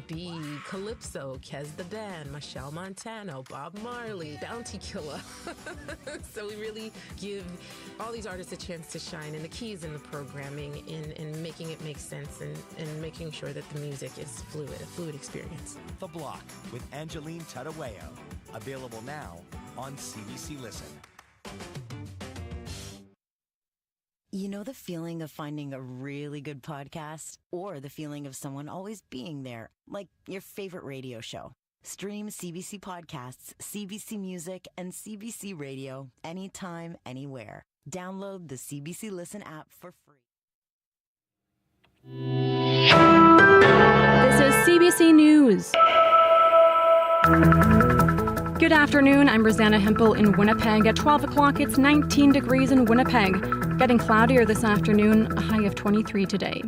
R&B, Calypso, Kez the Band, Michelle Montano, Bob Marley, Bounty Killer. So we really give all these artists a chance to shine, and the key is in the programming, in making it make sense, and making sure that the music is fluid, a fluid experience. The Block with Angeline Tadaweo. Available now on CBC Listen. You know the feeling of finding a really good podcast? Or the feeling of someone always being there, like your favorite radio show? Stream CBC Podcasts, CBC Music, and CBC Radio anytime, anywhere. Download the CBC Listen app for free. This is CBC News. Good afternoon, I'm Rosanna Hempel in Winnipeg. At 12 o'clock, it's 19 degrees in Winnipeg. Getting cloudier this afternoon, a high of 23 today.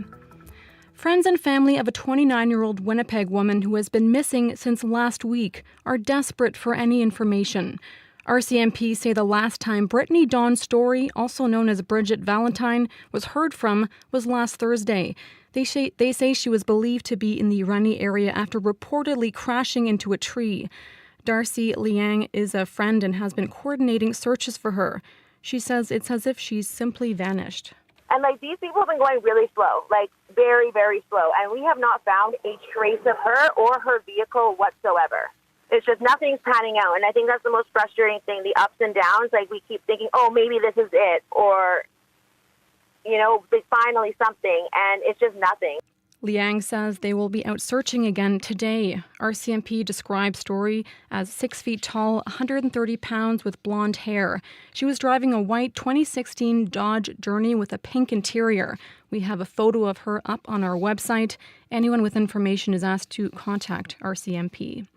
Friends and family of a 29-year-old Winnipeg woman who has been missing since last week are desperate for any information. RCMP say the last time Brittany Dawn Story, also known as Bridget Valentine, was heard from was last Thursday. They say she was believed to be in the Runny area after reportedly crashing into a tree. Darcy Liang is a friend and has been coordinating searches for her. She says it's as if she's simply vanished. And, these people have been going really slow, very, very slow. And we have not found a trace of her or her vehicle whatsoever. It's just nothing's panning out. And I think that's the most frustrating thing, the ups and downs. We keep thinking, oh, maybe this is it. Or, finally something. And it's just nothing. Liang says they will be out searching again today. RCMP describes Story as 6 feet tall, 130 pounds with blonde hair. She was driving a white 2016 Dodge Journey with a pink interior. We have a photo of her up on our website. Anyone with information is asked to contact RCMP.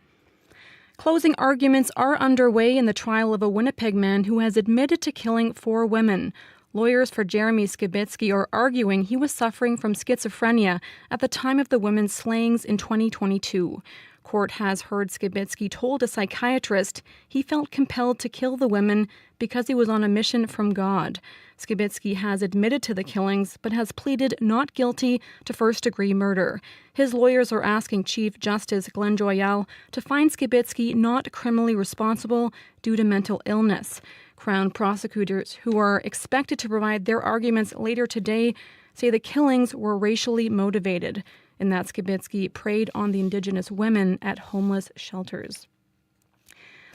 Closing arguments are underway in the trial of a Winnipeg man who has admitted to killing 4 women. Lawyers for Jeremy Skibitsky are arguing he was suffering from schizophrenia at the time of the women's slayings in 2022. Court has heard Skibitsky told a psychiatrist he felt compelled to kill the women because he was on a mission from God. Skibitsky has admitted to the killings but has pleaded not guilty to first-degree murder. His lawyers are asking Chief Justice Glenn Joyal to find Skibitsky not criminally responsible due to mental illness. Crown prosecutors, who are expected to provide their arguments later today, say the killings were racially motivated and that Skibitsky preyed on the Indigenous women at homeless shelters.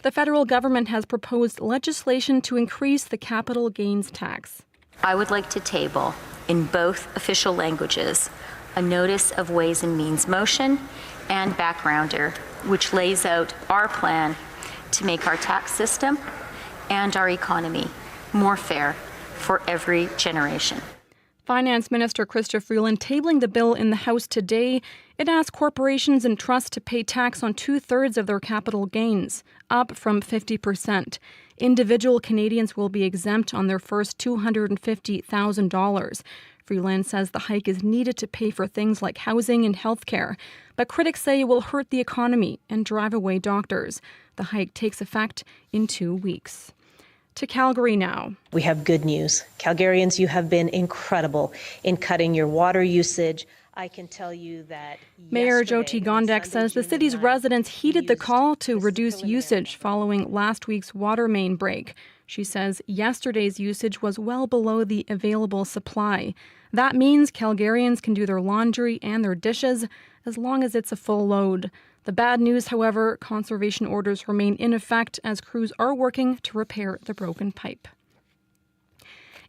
The federal government has proposed legislation to increase the capital gains tax. I would like to table, in both official languages, a notice of Ways and Means motion and backgrounder, which lays out our plan to make our tax system and our economy more fair for every generation. Finance Minister Chrystia Freeland tabling the bill in the House today. It asks corporations and trusts to pay tax on 2/3 of their capital gains, up from 50%. Individual Canadians will be exempt on their first $250,000. Freeland says the hike is needed to pay for things like housing and health care, but critics say it will hurt the economy and drive away doctors. The hike takes effect in 2 weeks. To Calgary now. We have good news. Calgarians, you have been incredible in cutting your water usage. I can tell you that Mayor Jyoti Gondek says the city's residents heeded the call to reduce usage following last week's water main break. She says yesterday's usage was well below the available supply. That means Calgarians can do their laundry and their dishes as long as it's a full load. The bad news, however, conservation orders remain in effect as crews are working to repair the broken pipe.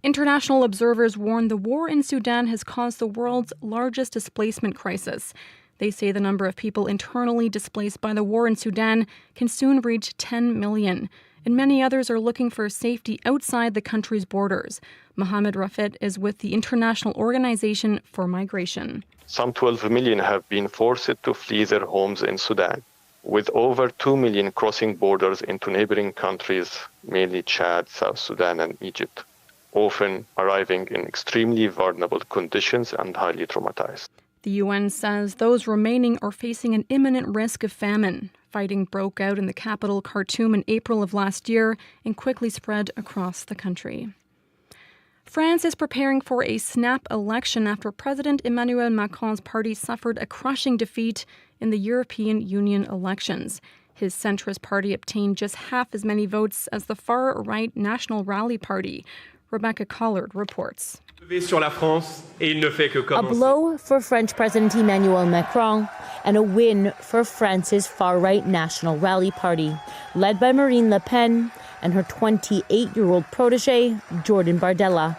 International observers warn the war in Sudan has caused the world's largest displacement crisis. They say the number of people internally displaced by the war in Sudan can soon reach 10 million, and many others are looking for safety outside the country's borders. Mohammed Rafit is with the International Organization for Migration. Some 12 million have been forced to flee their homes in Sudan, with over 2 million crossing borders into neighboring countries, mainly Chad, South Sudan, and Egypt, often arriving in extremely vulnerable conditions and highly traumatized. The UN says those remaining are facing an imminent risk of famine. Fighting broke out in the capital, Khartoum, in April of last year and quickly spread across the country. France is preparing for a snap election after President Emmanuel Macron's party suffered a crushing defeat in the European Union elections. His centrist party obtained just half as many votes as the far-right National Rally Party. Rebecca Collard reports. A blow for French President Emmanuel Macron and a win for France's far-right National Rally Party, led by Marine Le Pen and her 28-year-old protege, Jordan Bardella.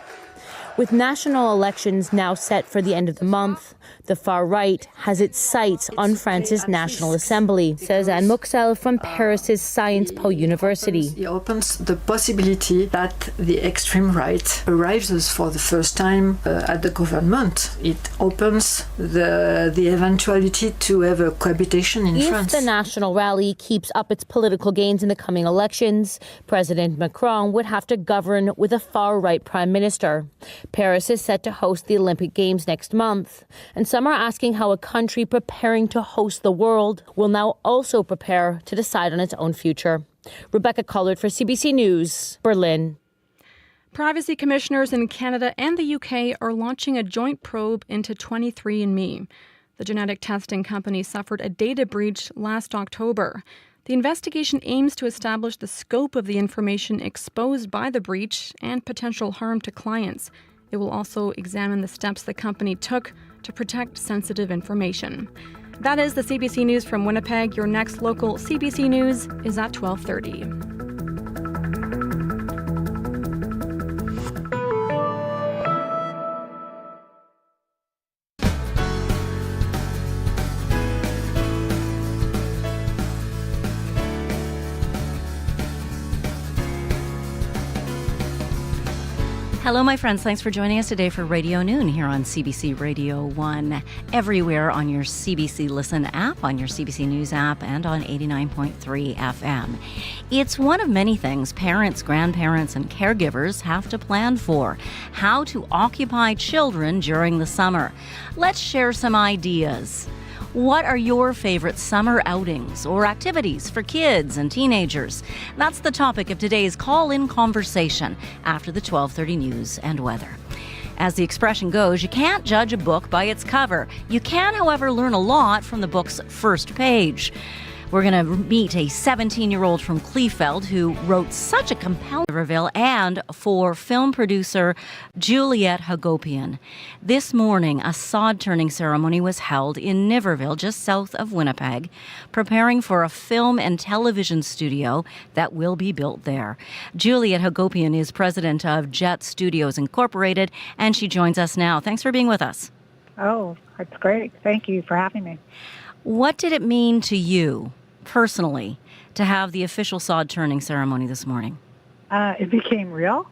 With national elections now set for the end of the month, the far right has its sights on France's National Assembly, says Anne Moxel from Paris's Sciences Po University. It opens the possibility that the extreme right arrives for the first time at the government. It opens the eventuality to have a cohabitation in France. If the National Rally keeps up its political gains in the coming elections, President Macron would have to govern with a far-right prime minister. Paris is set to host the Olympic Games next month, and some are asking how a country preparing to host the world will now also prepare to decide on its own future. Rebecca Collard for CBC News, Berlin. Privacy commissioners in Canada and the UK are launching a joint probe into 23andMe. The genetic testing company suffered a data breach last October. The investigation aims to establish the scope of the information exposed by the breach and potential harm to clients. It will also examine the steps the company took to protect sensitive information. That is the CBC News from Winnipeg. Your next local CBC News is at 12:30. Hello, my friends. Thanks for joining us today for Radio Noon here on CBC Radio 1, everywhere on your CBC Listen app, on your CBC News app, and on 89.3 FM. It's one of many things parents, grandparents, and caregivers have to plan for: how to occupy children during the summer. Let's share some ideas. What are your favorite summer outings or activities for kids and teenagers? That's the topic of today's call-in conversation after the 12:30 news and weather. As the expression goes, you can't judge a book by its cover. You can, however, learn a lot from the book's first page. We're going to meet a 17-year-old from Kleefeld who wrote such a compelling reveal, and for film producer Juliette Hagopian. This morning, a sod-turning ceremony was held in Niverville, just south of Winnipeg, preparing for a film and television studio that will be built there. Juliette Hagopian is president of Jet Studios Incorporated, and she joins us now. Thanks for being with us. Oh, that's great. Thank you for having me. What did it mean to you, personally, to have the official sod-turning ceremony this morning? It became real.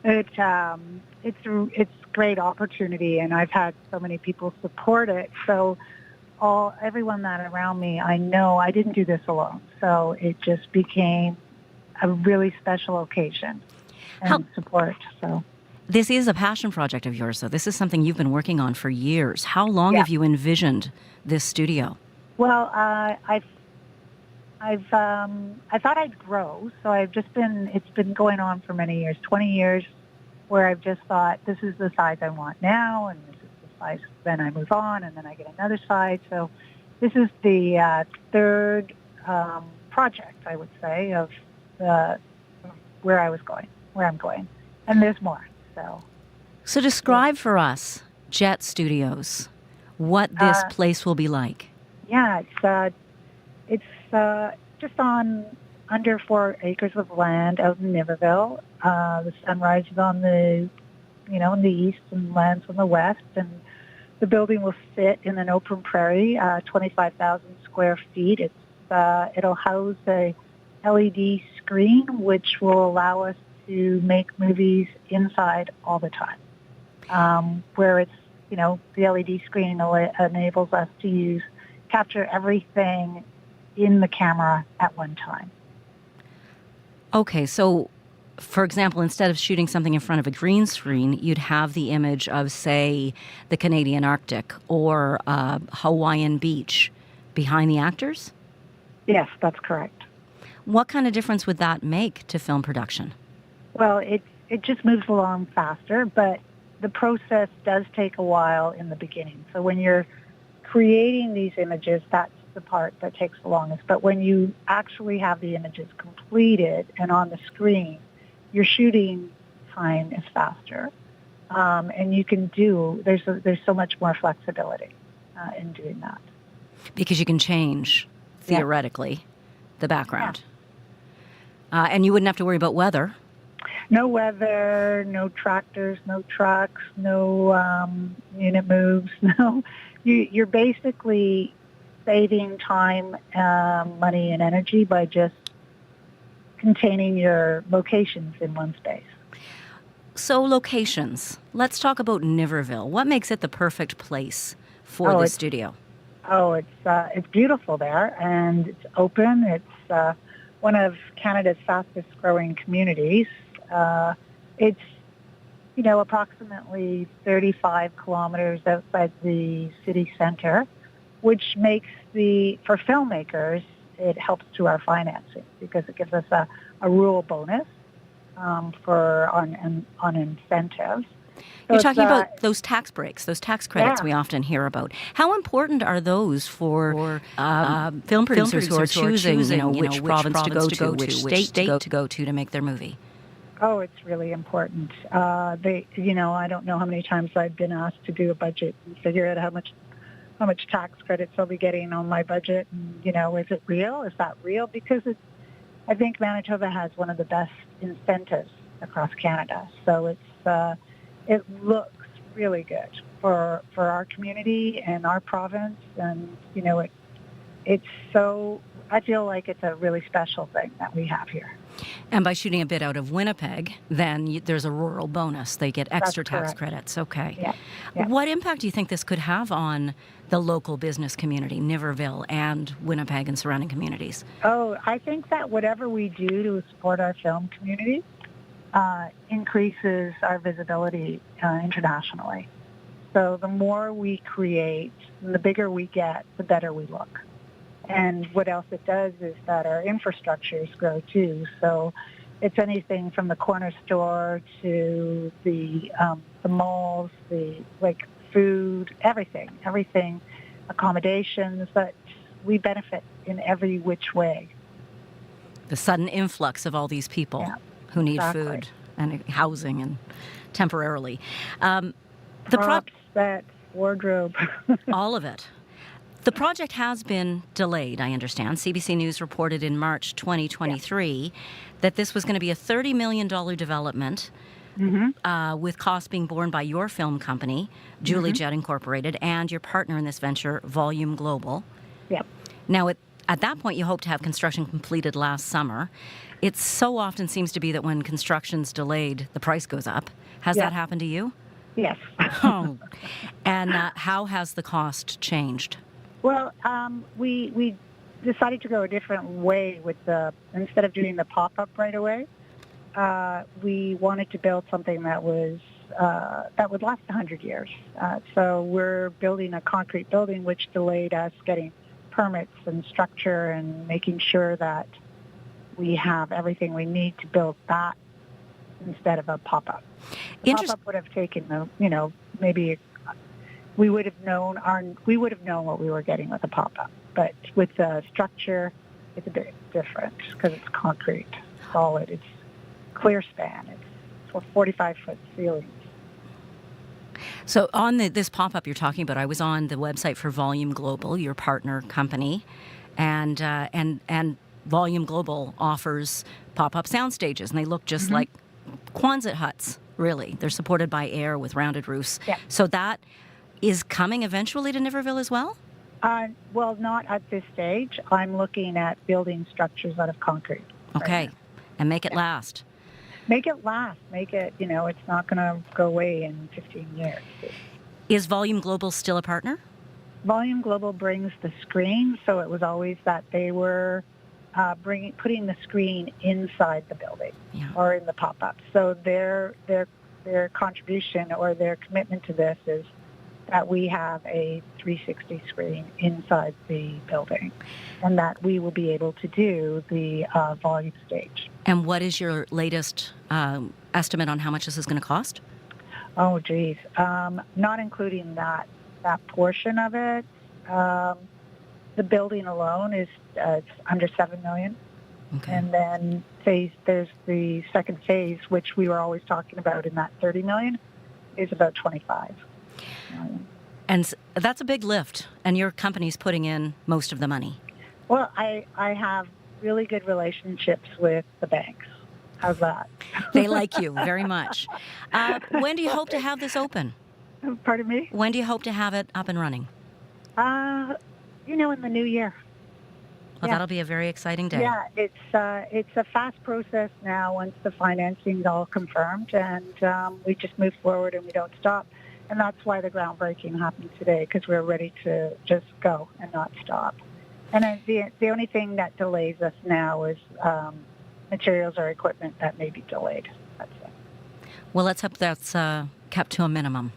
It's a great opportunity, and I've had so many people support it. So everyone that around me, I know I didn't do this alone. So it just became a really special occasion and support. So. This is a passion project of yours, though. This is something you've been working on for years. How long have you envisioned this studio? Well, I thought I'd grow, so it's been going on for many years, 20 years, where I've just thought, this is the size I want now, and this is the size, then I move on, and then I get another size. So this is the third project, I would say, of where I'm going. And there's more. So describe for us Jet Studios, what this place will be like. Yeah, it's just on under 4 acres of land out in Niverville. The sun rises on in the east and lands on the west, and the building will sit in an open prairie, 25,000 square feet. It'll house a LED screen, which will allow us to make movies inside all the time, where it's, the LED screen enables us to capture everything in the camera at one time. Okay, so, for example, instead of shooting something in front of a green screen, you'd have the image of, say, the Canadian Arctic or a Hawaiian beach behind the actors? Yes, that's correct. What kind of difference would that make to film production? Well, it's it just moves along faster, but the process does take a while in the beginning. So when you're creating these images, that's the part that takes the longest. But when you actually have the images completed and on the screen, your shooting time is faster. And you can there's so much more flexibility in doing that. Because you can change, theoretically, the background. And you wouldn't have to worry about weather. No weather, no tractors, no trucks, no unit moves. No, you're basically saving time, money, and energy by just containing your locations in one space. So locations. Let's talk about Niverville. What makes it the perfect place for the studio? It's beautiful there, and it's open. It's one of Canada's fastest growing communities. It's, approximately 35 kilometers outside the city center, which makes for filmmakers, it helps to our financing because it gives us a rural bonus on incentives. So you're talking about those tax breaks, those tax credits we often hear about. How important are those for film producers who are choosing, which province to go to, which state to go to make their movie? Oh, it's really important. I don't know how many times I've been asked to do a budget and figure out how much tax credits I'll be getting on my budget. And, is it real? Is that real? Because I think Manitoba has one of the best incentives across Canada. So it looks really good for our community and our province. And, it's so, I feel like it's a really special thing that we have here. And by shooting a bit out of Winnipeg, then there's a rural bonus. They get extra tax credits. Okay. Yeah. What impact do you think this could have on the local business community, Niverville and Winnipeg and surrounding communities? Oh, I think that whatever we do to support our film community increases our visibility internationally. So the more we create, the bigger we get, the better we look. And what else it does is that our infrastructures grow too. So it's anything from the corner store to the malls, food, everything, accommodations, that we benefit in every which way. The sudden influx of all these people who need food and housing and temporarily. Props, sets, wardrobe. All of it. The project has been delayed, I understand. CBC News reported in March 2023 that this was going to be a $30 million development with costs being borne by your film company, Julie Jet Incorporated, and your partner in this venture, Volume Global. Yep. Now, at that point, you hope to have construction completed last summer. It so often seems to be that when construction's delayed, the price goes up. Has that happened to you? Yes. And how has the cost changed? Well, we decided to go a different way with instead of doing the pop-up right away, we wanted to build something that would last 100 years. So we're building a concrete building, which delayed us getting permits and structure and making sure that we have everything we need to build that instead of a pop-up. The pop-up would have taken, maybe we would have known what we were getting with a pop-up. But with the structure, it's a bit different because it's concrete, solid. It's clear span. It's 45-foot ceilings. So on this pop-up you're talking about, I was on the website for Volume Global, your partner company, and Volume Global offers pop-up sound stages, and they look just like Quonset huts, really. They're supported by air with rounded roofs. Yeah. So that is coming eventually to Niverville as well? Well, not at this stage. I'm looking at building structures out of concrete. Okay. And make it last. Make it last. Make it, it's not going to go away in 15 years. Is Volume Global still a partner? Volume Global brings the screen, so it was always that they were putting the screen inside the building or in the pop-up. So their contribution or their commitment to this is that we have a 360 screen inside the building and that we will be able to do the volume stage. And what is your latest estimate on how much this is going to cost? Oh, geez. Not including that portion of it. The building alone is it's under $7 million. Okay. And then there's the second phase, which we were always talking about in that $30 million, is about $25 million. And that's a big lift, and your company's putting in most of the money. Well, I have really good relationships with the banks. How's that? They like you very much. When do you hope to have this open? Pardon me? When do you hope to have it up and running? In the new year. Well, that'll be a very exciting day. Yeah, it's a fast process now once the financing's all confirmed, and we just move forward and we don't stop. And that's why the groundbreaking happened today, because we're ready to just go and not stop. And then the only thing that delays us now is materials or equipment that may be delayed. That's it. Well, let's hope that's kept to a minimum.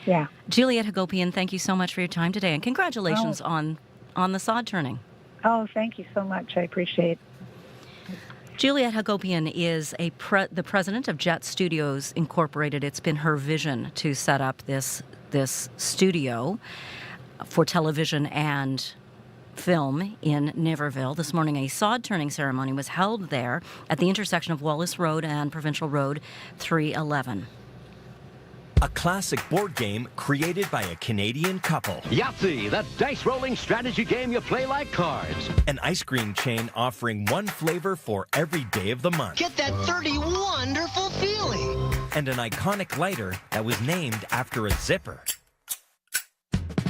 Yeah. Juliet Hagopian, thank you so much for your time today, and congratulations on the sod turning. Oh, thank you so much. I appreciate it. Juliet Hagopian is the president of Jet Studios Incorporated. It's been her vision to set up this studio for television and film in Niverville. This morning, a sod turning ceremony was held there at the intersection of Wallace Road and Provincial Road 311. A classic board game created by a Canadian couple. Yahtzee, that dice-rolling strategy game you play like cards. An ice cream chain offering one flavor for every day of the month. Get that 30 wonderful feeling. And an iconic lighter that was named after a zipper.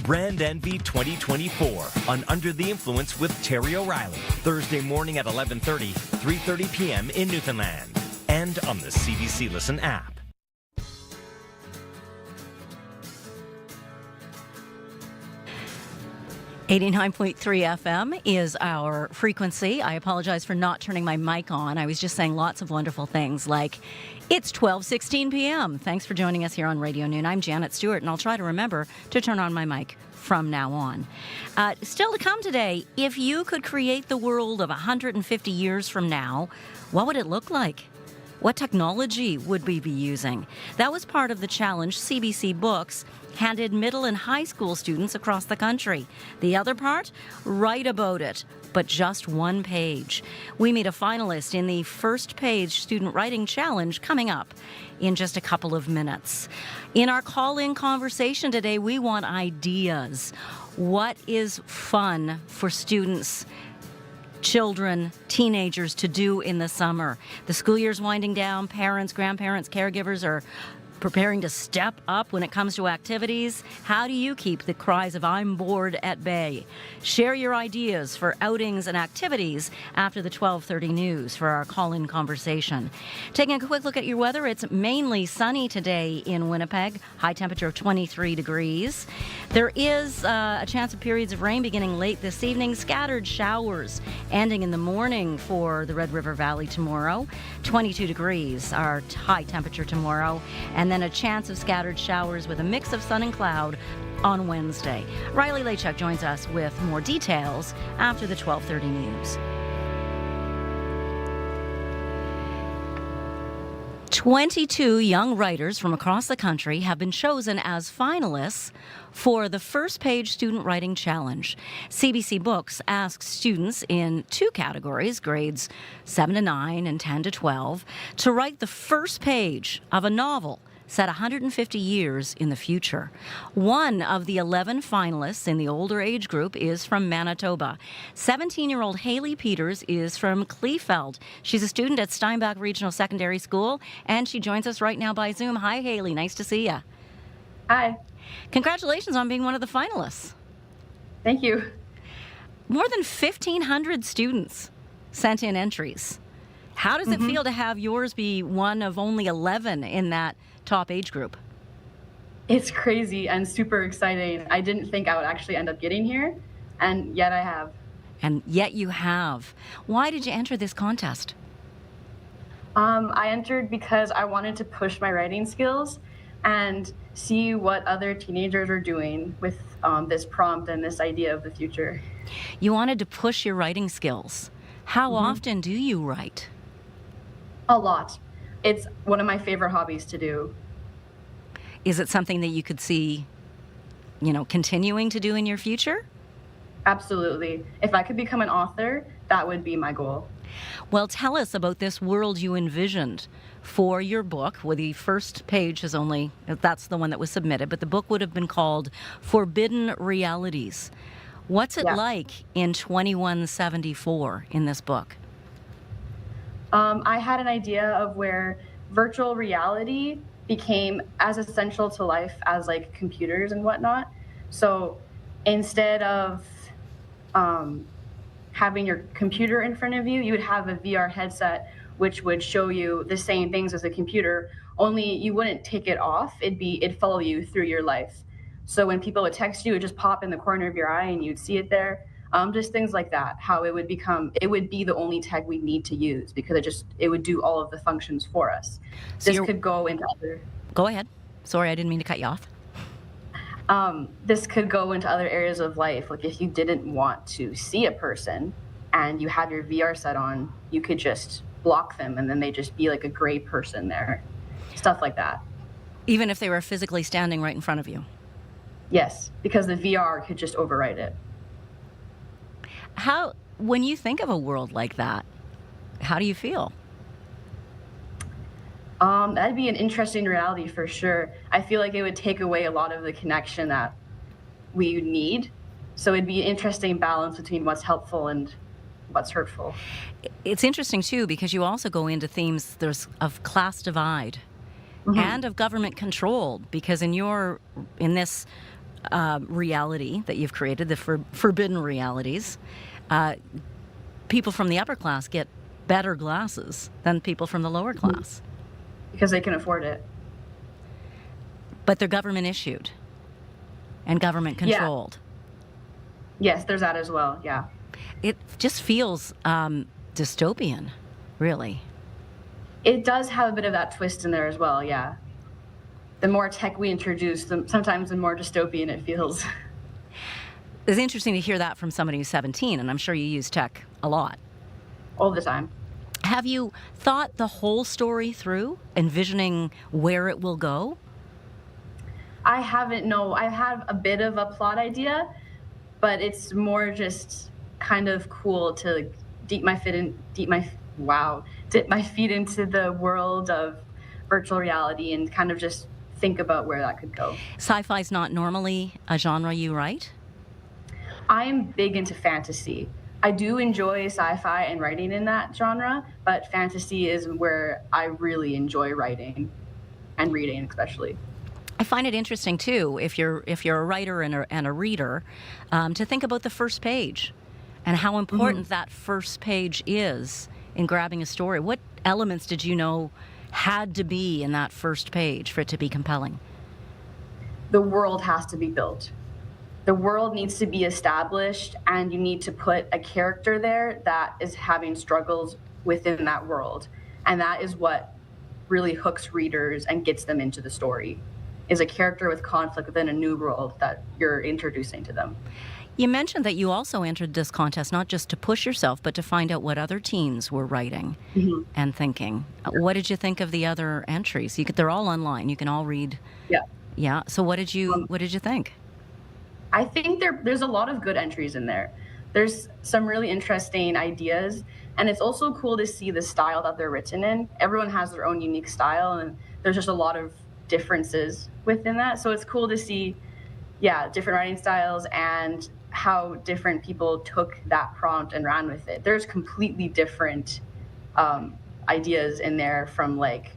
Brand Envy 2024 on Under the Influence with Terry O'Reilly. Thursday morning at 11:30, 3:30 p.m. in Newfoundland. And on the CBC Listen app. 89.3 FM is our frequency. I apologize for not turning my mic on. I was just saying lots of wonderful things like, it's 12:16 p.m. Thanks for joining us here on Radio Noon. I'm Janet Stewart, and I'll try to remember to turn on my mic from now on. Still to come today, if you could create the world of 150 years from now, what would it look like? What technology would we be using? That was part of the challenge CBC Books handed middle and high school students across the country. The other part? Write about it, but just one page. We meet a finalist in the first page student writing challenge coming up in just a couple of minutes. In our call-in conversation today, we want ideas. What is fun for students, children, teenagers to do in the summer? The school year's winding down. Parents, grandparents, caregivers are preparing to step up when it comes to activities. How do you keep the cries of "I'm bored" at bay? Share your ideas for outings and activities after the 12:30 news for our call-in conversation. Taking a quick look at your weather, it's mainly sunny today in Winnipeg, high temperature of 23 degrees. There is a chance of periods of rain beginning late this evening, scattered showers ending in the morning for the Red River Valley tomorrow. 22 degrees, our high temperature tomorrow, and then a chance of scattered showers with a mix of sun and cloud on Wednesday. Riley Lachuk joins us with more details after the 12:30 news. 22 young writers from across the country have been chosen as finalists for the First Page Student Writing Challenge. CBC Books asks students in two categories, grades 7 to 9 and 10 to 12, to write the first page of a novel set 150 years in the future. One of the 11 finalists in the older age group is from Manitoba. 17-year-old Haley Peters is from Kleefeld. She's a student at Steinbach Regional Secondary School, and she joins us right now by Zoom. Hi, Haley. Nice to see you. Hi. Congratulations on being one of the finalists. Thank you. More than 1,500 students sent in entries. How does it feel to have yours be one of only 11 in that top age group? It's crazy and super exciting. I didn't think I would actually end up getting here, and yet I have. And yet you have. Why did you enter this contest? I entered because I wanted to push my writing skills and see what other teenagers are doing with this prompt and this idea of the future. You wanted to push your writing skills. How often do you write? A lot. it's one of my favorite hobbies to do. Is it something that you could see, continuing to do in your future? Absolutely. If I could become an author, that would be my goal. Well, tell us about this world you envisioned for your book. Well, the first page is that's the one that was submitted, but the book would have been called Forbidden Realities. What's it like in 2174 in this book? I had an idea of where virtual reality became as essential to life as like computers and whatnot. So instead of having your computer in front of you, you would have a VR headset which would show you the same things as a computer, only you wouldn't take it off. It'd follow you through your life. So when people would text you, it would just pop in the corner of your eye and you'd see it there. Just things like that, how it would be the only tech we need to use because it would do all of the functions for us. So this could go into other... Go ahead. Sorry, I didn't mean to cut you off. This could go into other areas of life. Like if you didn't want to see a person and you have your VR set on, you could just block them and then they just be like a gray person there. Stuff like that. Even if they were physically standing right in front of you? Yes, because the VR could just override it. When you think of a world like that, how do you feel? That'd be an interesting reality for sure. I feel like it would take away a lot of the connection that we need. So it'd be an interesting balance between what's helpful and what's hurtful. It's interesting too because you also go into themes of class divide and of government control, because in this reality that you've created, the forbidden realities, people from the upper class get better glasses than people from the lower class. Because they can afford it. But they're government issued and government controlled. Yeah. Yes, there's that as well, yeah. It just feels dystopian, really. It does have a bit of that twist in there as well, yeah. The more tech we introduce, sometimes the more dystopian it feels. It's interesting to hear that from somebody who's 17, and I'm sure you use tech a lot. All the time. Have you thought the whole story through, envisioning where it will go? I haven't, no. I have a bit of a plot idea, but it's more just kind of cool to dip my feet into the world of virtual reality and kind of just think about where that could go. Sci-fi's not normally a genre you write? I am big into fantasy. I do enjoy sci-fi and writing in that genre, but fantasy is where I really enjoy writing and reading especially. I find it interesting too, if you're a writer and a reader, to think about the first page and how important that first page is in grabbing a story. What elements did you know had to be in that first page for it to be compelling? The world has to be built. The world needs to be established, and you need to put a character there that is having struggles within that world. And that is what really hooks readers and gets them into the story, is a character with conflict within a new world that you're introducing to them. You mentioned that you also entered this contest not just to push yourself, but to find out what other teens were writing and thinking. What did you think of the other entries? They're all online. You can all read. Yeah. Yeah. So what did you think? I think there's a lot of good entries in there. There's some really interesting ideas, and it's also cool to see the style that they're written in. Everyone has their own unique style, and there's just a lot of differences within that. So it's cool to see, different writing styles and how different people took that prompt and ran with it. There's completely different ideas in there from like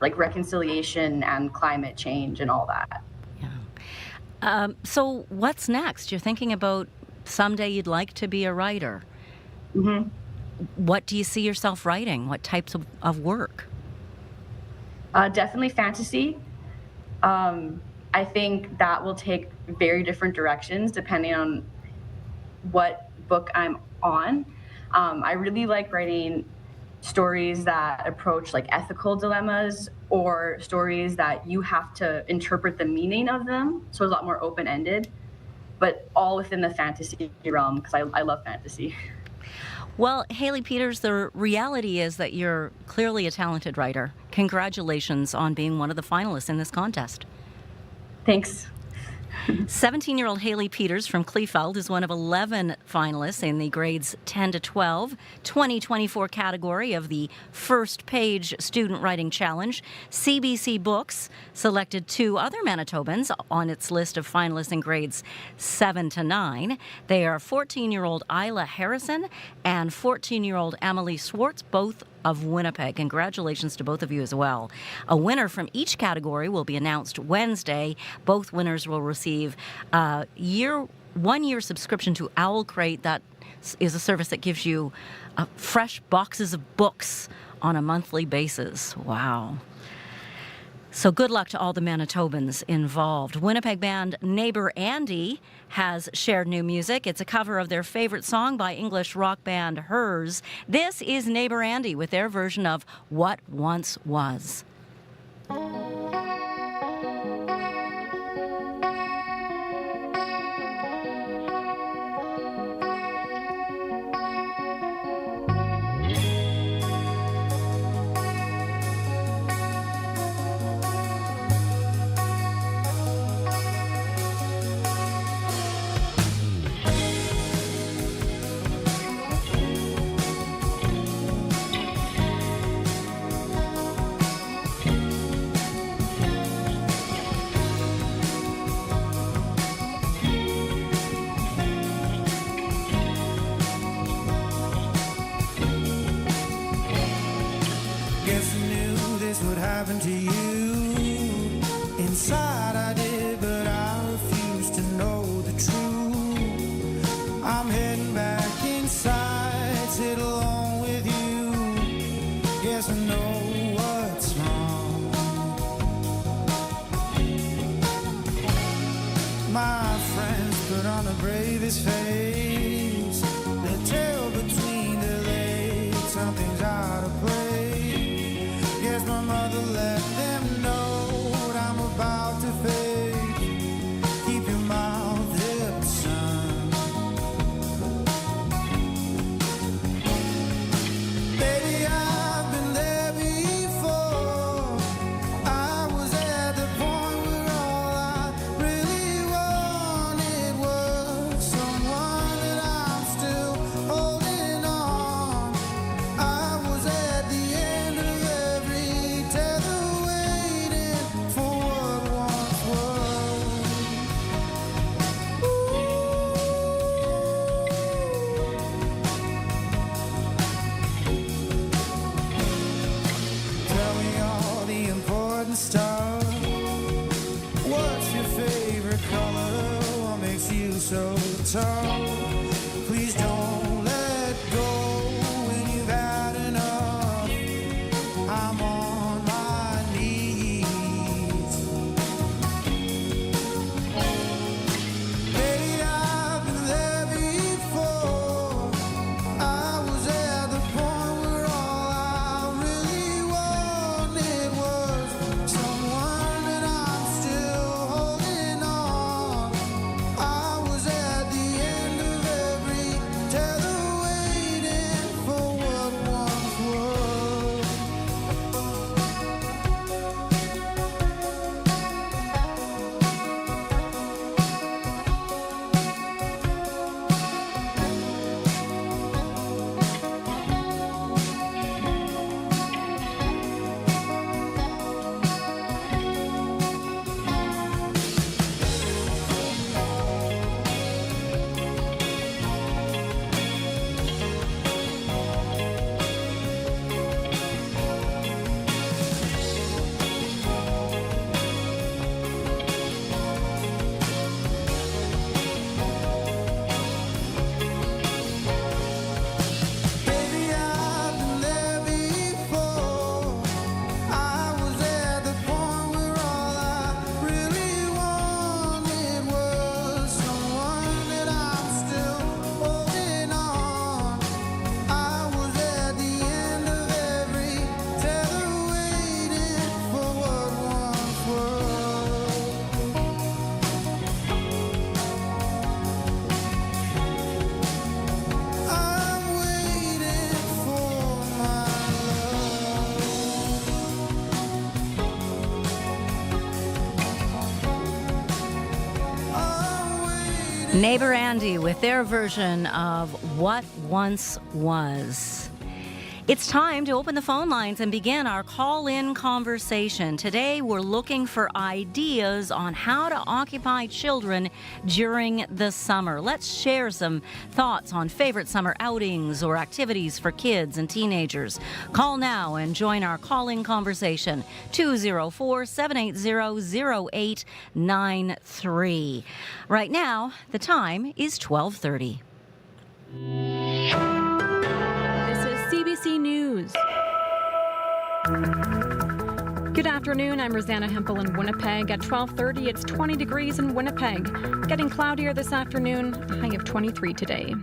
reconciliation and climate change and all that. So what's next? You're thinking about someday you'd like to be a writer. What do you see yourself writing? What types of work? Definitely fantasy. I think that will take very different directions depending on what book I'm on. I really like writing stories that approach like ethical dilemmas or stories that you have to interpret the meaning of them. So it's a lot more open-ended, but all within the fantasy realm because I love fantasy. Well, Haley Peters, the reality is that you're clearly a talented writer. Congratulations on being one of the finalists in this contest. Thanks. 17-year-old Haley Peters from Kleefeld is one of 11 finalists in the grades 10 to 12 2024 category of the First Page Student Writing Challenge. CBC Books selected 2 other Manitobans on its list of finalists in grades 7 to 9. They are 14-year-old Isla Harrison and 14-year-old Emily Swartz, both of Winnipeg. Congratulations to both of you as well. A winner from each category will be announced Wednesday. Both winners will receive a 1-year subscription to Owl Crate. That is a service that gives you fresh boxes of books on a monthly basis. Wow. So good luck to all the Manitobans involved. Winnipeg band Neighbor Andy has shared new music. It's a cover of their favorite song by English rock band Hers. This is Neighbor Andy with their version of What Once Was. Guess I knew this would happen to you. Inside I did, but I refused to know the truth. I'm heading back inside, sit alone with you. Guess I know what's wrong. My friends put on the bravest face. The tail between their legs, something's out of place. Guess my mother let them Neighbor Andy with their version of What Once Was. It's time to open the phone lines and begin our call-in conversation. Today, we're looking for ideas on how to occupy children during the summer. Let's share some thoughts on favorite summer outings or activities for kids and teenagers. Call now and join our call-in conversation, 204-780-0893. Right now, the time is 12:30. CBC News. Good afternoon, I'm Rosanna Hempel in Winnipeg. At 12:30, it's 20 degrees in Winnipeg. Getting cloudier this afternoon, a high of 23 today.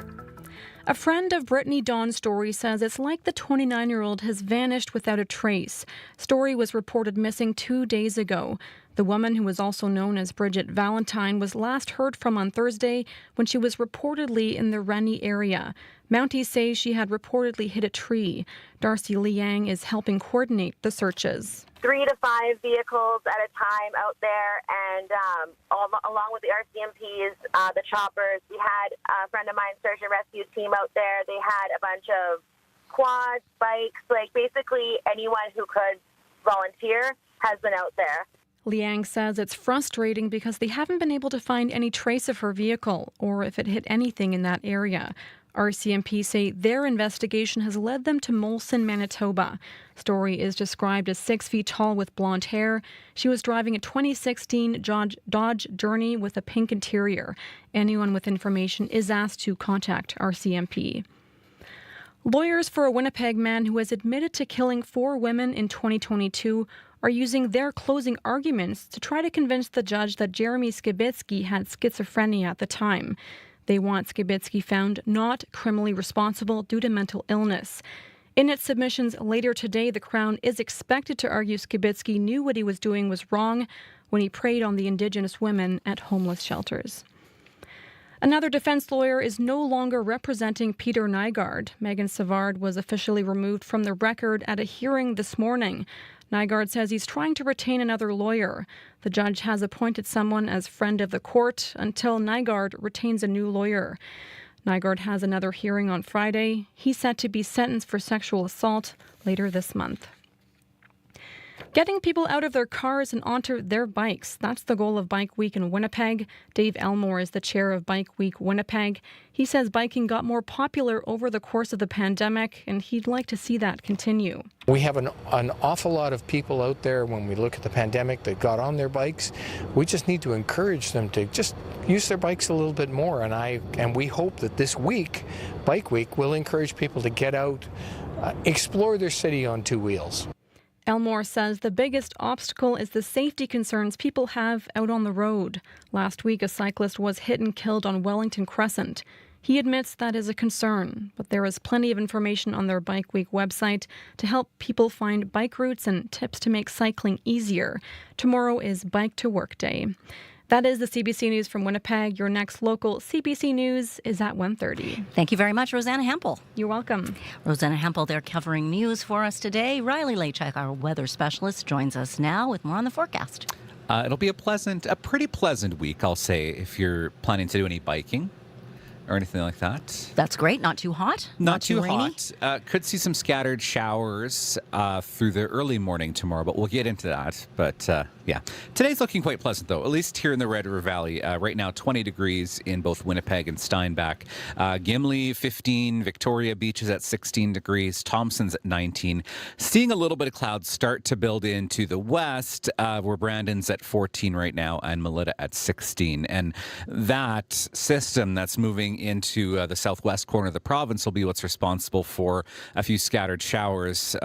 A friend of Brittany Dawn's Story says it's like the 29-year-old has vanished without a trace. Story was reported missing 2 days ago. The woman, who was also known as Bridget Valentine, was last heard from on Thursday when she was reportedly in the Rennie area. Mounties say she had reportedly hit a tree. Darcy Liang is helping coordinate the searches. 3 to 5 vehicles at a time out there, and along with the RCMPs, the choppers. We had a friend of mine, search and rescue team out there. They had a bunch of quads, bikes, like basically anyone who could volunteer has been out there. Liang says it's frustrating because they haven't been able to find any trace of her vehicle or if it hit anything in that area. RCMP say their investigation has led them to Molson, Manitoba. Story is described as 6 feet tall with blonde hair. She was driving a 2016 Dodge Journey with a pink interior. Anyone with information is asked to contact RCMP. Lawyers for a Winnipeg man who has admitted to killing 4 women in 2022 are using their closing arguments to try to convince the judge that Jeremy Skibitsky had schizophrenia at the time. They want Skibitsky found not criminally responsible due to mental illness. In its submissions later today, the Crown is expected to argue Skibitsky knew what he was doing was wrong when he preyed on the Indigenous women at homeless shelters. Another defense lawyer is no longer representing Peter Nygaard. Megan Savard was officially removed from the record at a hearing this morning. Nygaard says he's trying to retain another lawyer. The judge has appointed someone as friend of the court until Nygaard retains a new lawyer. Nygaard has another hearing on Friday. He's set to be sentenced for sexual assault later this month. Getting people out of their cars and onto their bikes. That's the goal of Bike Week in Winnipeg. Dave Elmore is the chair of Bike Week Winnipeg. He says biking got more popular over the course of the pandemic, and he'd like to see that continue. We have an awful lot of people out there when we look at the pandemic that got on their bikes. We just need to encourage them to just use their bikes a little bit more. And we hope that this week, Bike Week, will encourage people to get out, explore their city on 2 wheels. Elmore says the biggest obstacle is the safety concerns people have out on the road. Last week, a cyclist was hit and killed on Wellington Crescent. He admits that is a concern, but there is plenty of information on their Bike Week website to help people find bike routes and tips to make cycling easier. Tomorrow is Bike to Work Day. That is the CBC News from Winnipeg. Your next local CBC News is at 1:30. Thank you very much, Rosanna Hempel. You're welcome. Rosanna Hempel there covering news for us today. Riley Lachak, our weather specialist, joins us now with more on the forecast. It'll be a pretty pleasant week, I'll say, if you're planning to do any biking or anything like that. That's great. Not too hot. Not too rainy. hot. Could see some scattered showers through the early morning tomorrow, but we'll get into that. But yeah, today's looking quite pleasant, though, at least here in the Red River Valley. Right now, 20 degrees in both Winnipeg and Steinbach. Gimli, 15. Victoria Beach is at 16 degrees. Thompson's at 19. Seeing a little bit of clouds start to build into the west, where Brandon's at 14 right now and Melita at 16. And that system that's moving into the southwest corner of the province will be what's responsible for a few scattered showers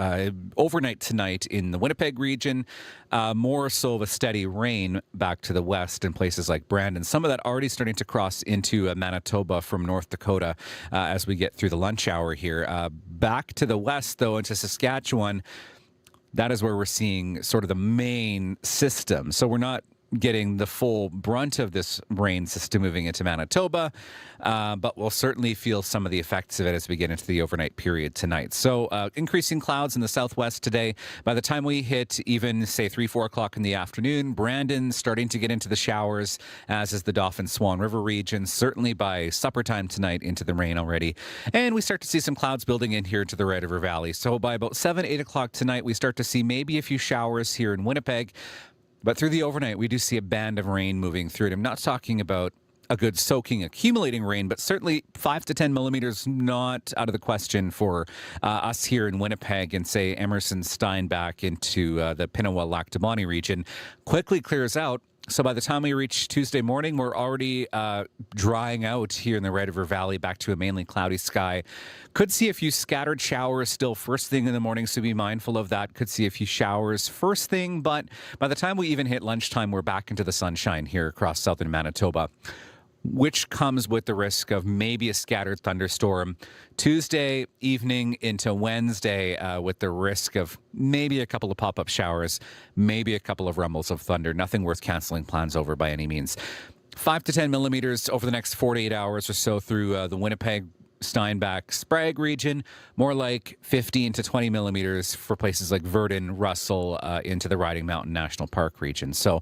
overnight tonight in the Winnipeg region. More so of a steady rain back to the west in places like Brandon. Some of that already starting to cross into Manitoba from North Dakota as we get through the lunch hour here. Back to the west, though, into Saskatchewan, that is where we're seeing sort of the main system. So we're not getting the full brunt of this rain system moving into Manitoba, but we'll certainly feel some of the effects of it as we get into the overnight period tonight. So increasing clouds in the southwest today. By the time we hit even, say, 3-4 o'clock in the afternoon, Brandon starting to get into the showers, as is the Dauphin Swan River region. Certainly by supper time tonight into the rain already. And we start to see some clouds building in here to the Red River Valley. So by about 7-8 o'clock tonight, we start to see maybe a few showers here in Winnipeg. But through the overnight, we do see a band of rain moving through it. I'm not talking about a good soaking, accumulating rain, but certainly 5 to 10 millimeters not out of the question for us here in Winnipeg and, say, Emerson, Steinbach into the Pinawa-Lactabani region. Quickly clears out. So by the time we reach Tuesday morning, we're already drying out here in the Red River Valley, back to a mainly cloudy sky. Could see a few scattered showers still first thing in the morning, so be mindful of that. Could see a few showers first thing, but by the time we even hit lunchtime, we're back into the sunshine here across southern Manitoba, which comes with the risk of maybe a scattered thunderstorm Tuesday evening into Wednesday, with the risk of maybe a couple of pop-up showers, maybe a couple of rumbles of thunder. Nothing worth canceling plans over by any means. 5 to 10 millimeters over the next 4 to 8 hours or so through the Winnipeg, Steinbach, Sprague region. More like 15 to 20 millimeters for places like Verdon, Russell, into the Riding Mountain National Park region. So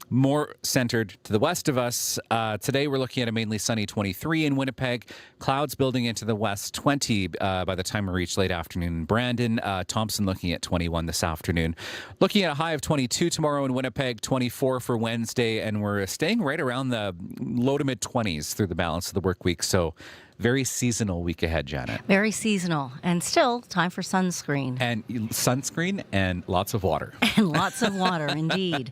more centered to the west of us. Today we're looking at a mainly sunny 23 in Winnipeg. Clouds building into the west, 20 by the time we reach late afternoon in Brandon. Thompson looking at 21 this afternoon. Looking at a high of 22 tomorrow in Winnipeg, 24 for Wednesday, and we're staying right around the low to mid 20s through the balance of the work week. So very seasonal week ahead, Janet. Very seasonal. And still time for sunscreen. And sunscreen and lots of water. And lots of water, indeed.